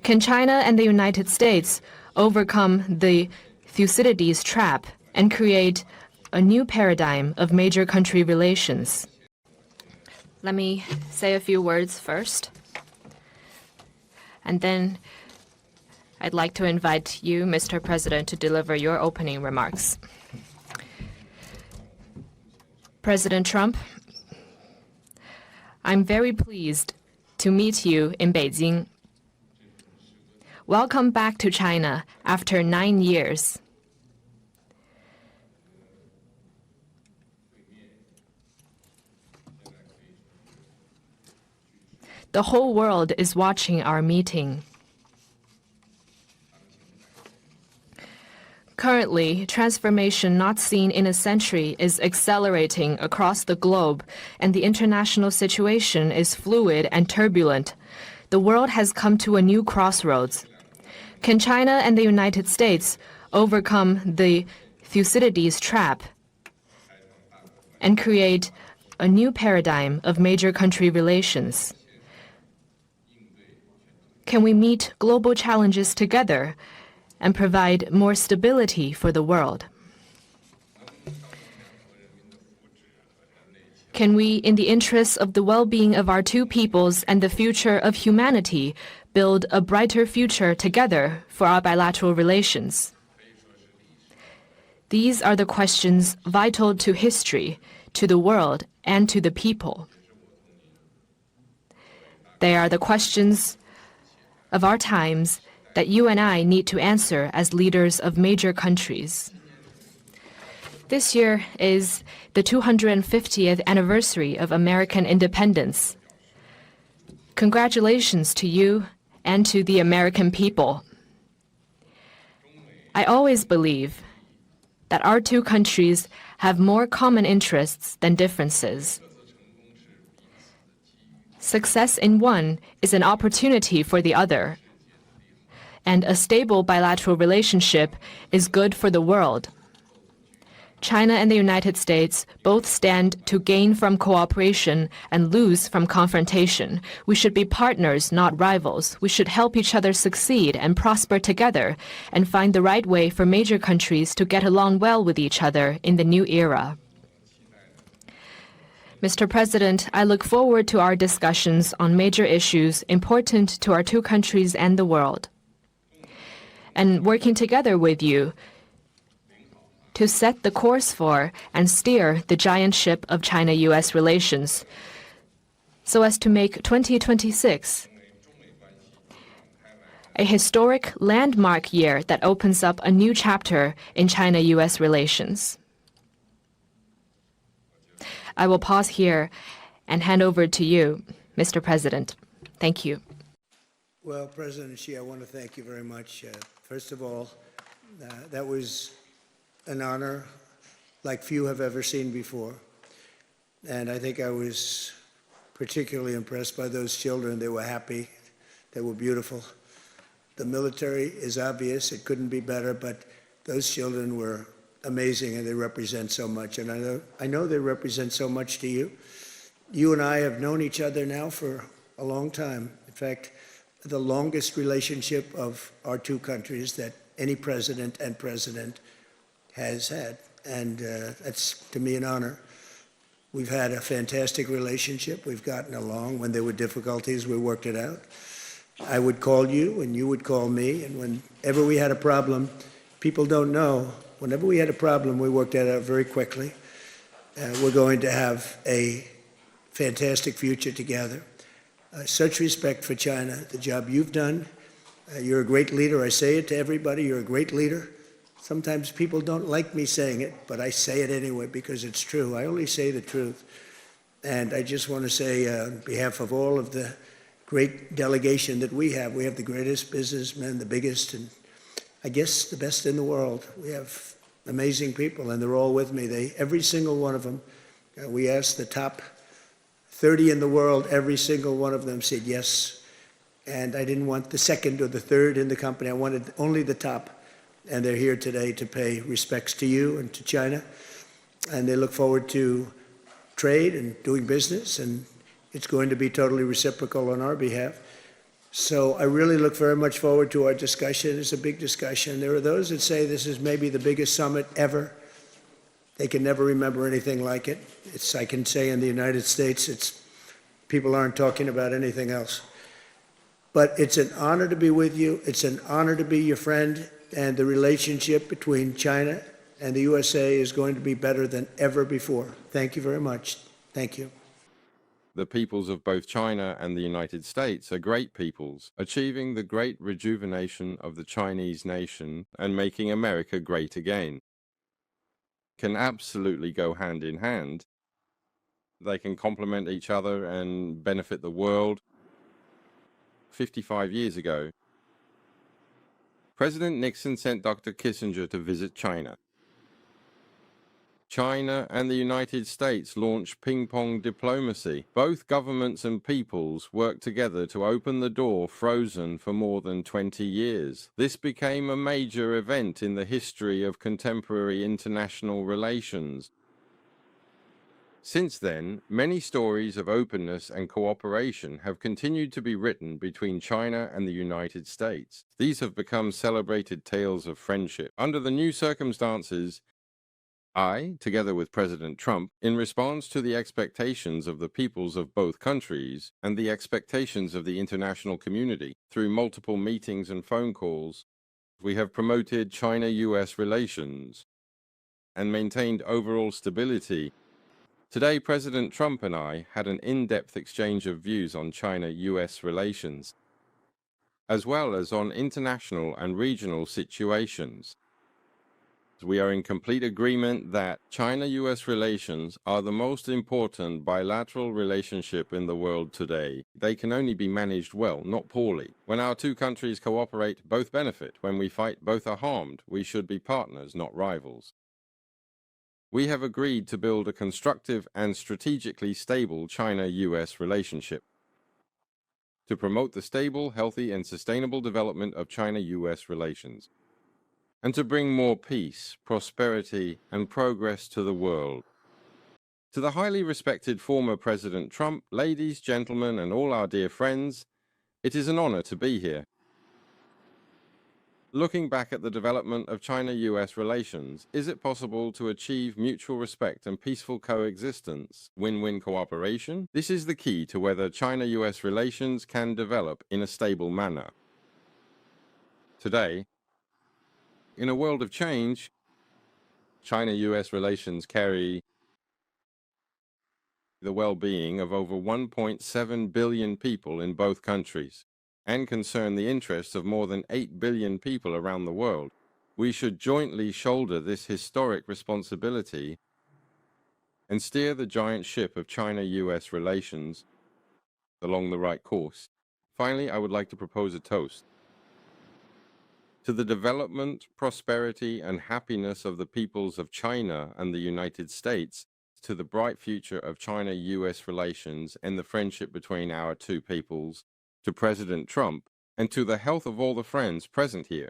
Can China and the United States overcome the Thucydides trap and create a new paradigm of major country relations? Let me say a few words first, and then I'd like to invite you, Mr. President, to deliver your opening remarks. President Trump, I'm very pleased to meet you in Beijing. Welcome back to China after 9 years. The whole world is watching our meeting. Currently, transformation not seen in a century is accelerating across the globe, and the international situation is fluid and turbulent. The world has come to a new crossroads. Can China and the United States overcome the Thucydides trap and create a new paradigm of major country relations? Can we meet global challenges together and provide more stability for the world? Can we, in the interests of the well-being of our two peoples and the future of humanity, build a brighter future together for our bilateral relations? These are the questions vital to history, to the world, and to the people. They are the questions of our times that you and I need to answer as leaders of major countries. This year is the 250th anniversary of American independence. Congratulations to you and to the American people. I always believe that our two countries have more common interests than differences. Success in one is an opportunity for the other, and a stable bilateral relationship is good for the world. China and the United States both stand to gain from cooperation and lose from confrontation. We should be partners, not rivals. We should help each other succeed and prosper together and find the right way for major countries to get along well with each other in the new era. Mr. President, I look forward to our discussions on major issues important to our two countries and the world, and working together with you to set the course for and steer the giant ship of China-U.S. relations so as to make 2026 a historic landmark year that opens up a new chapter in China-U.S. relations. I will pause here and hand over to you, Mr. President. Thank you. Well, President Xi, I want to thank you very much. First of all, that was an honor like few have ever seen before. And I think I was particularly impressed by those children. They were happy. They were beautiful. The military is obvious. It couldn't be better, but those children were amazing, and they represent so much. And I know they represent so much to you. You and I have known each other now for a long time. In fact, the longest relationship of our two countries that any president and president has had. And that's, to me, an honor. We've had a fantastic relationship. We've gotten along. When there were difficulties, we worked it out. I would call you, and you would call me. And whenever we had a problem, people don't know, whenever we had a problem, we worked that out very quickly. We're going to have a fantastic future together. Such respect for China, the job you've done. You're a great leader. I say it to everybody. You're a great leader. Sometimes people don't like me saying it, but I say it anyway because it's true. I only say the truth. And I just want to say on behalf of all of the great delegation that we have the greatest businessmen, the biggest, and I guess the best in the world. We have amazing people, and they're all with me. Every single one of them, we asked the top 30 in the world, every single one of them said yes. And I didn't want the second or the third in the company. I wanted only the top. And they're here today to pay respects to you and to China. And they look forward to trade and doing business. And it's going to be totally reciprocal on our behalf. So I really look very much forward to our discussion. It's a big discussion. There are those that say this is maybe the biggest summit ever. They can never remember anything like it. It's, I can say in the United States, people aren't talking about anything else. But it's an honor to be with you. It's an honor to be your friend. And the relationship between China and the USA is going to be better than ever before. Thank you very much. Thank you. The peoples of both China and the United States are great peoples, achieving the great rejuvenation of the Chinese nation and making America great again. Can absolutely go hand in hand. They can complement each other and benefit the world. 55 years ago, President Nixon sent Dr. Kissinger to visit China. China and the United States launched ping-pong diplomacy. Both governments and peoples worked together to open the door frozen for more than 20 years. This became a major event in the history of contemporary international relations. Since then, many stories of openness and cooperation have continued to be written between China and the United States. These have become celebrated tales of friendship. Under the new circumstances, I, together with President Trump, in response to the expectations of the peoples of both countries and the expectations of the international community, through multiple meetings and phone calls, we have promoted China-US relations and maintained overall stability. Today, President Trump and I had an in-depth exchange of views on China-US relations, as well as on international and regional situations. We are in complete agreement that China-US relations are the most important bilateral relationship in the world today. They can only be managed well, not poorly. When our two countries cooperate, both benefit. When we fight, both are harmed. We should be partners, not rivals. We have agreed to build a constructive and strategically stable China-US relationship to promote the stable, healthy, and sustainable development of China-US relations, and to bring more peace, prosperity, and progress to the world. To the highly respected former President Trump, ladies, gentlemen, and all our dear friends, it is an honor to be here. Looking back at the development of China-US relations, is it possible to achieve mutual respect and peaceful coexistence, win-win cooperation? This is the key to whether China-US relations can develop in a stable manner. Today, in a world of change, China-US relations carry the well-being of over 1.7 billion people in both countries and concern the interests of more than 8 billion people around the world. We should jointly shoulder this historic responsibility and steer the giant ship of China-US relations along the right course. Finally, I would like to propose a toast to the development, prosperity, and happiness of the peoples of China and the United States, to the bright future of China-US relations and the friendship between our two peoples, to President Trump, and to the health of all the friends present here.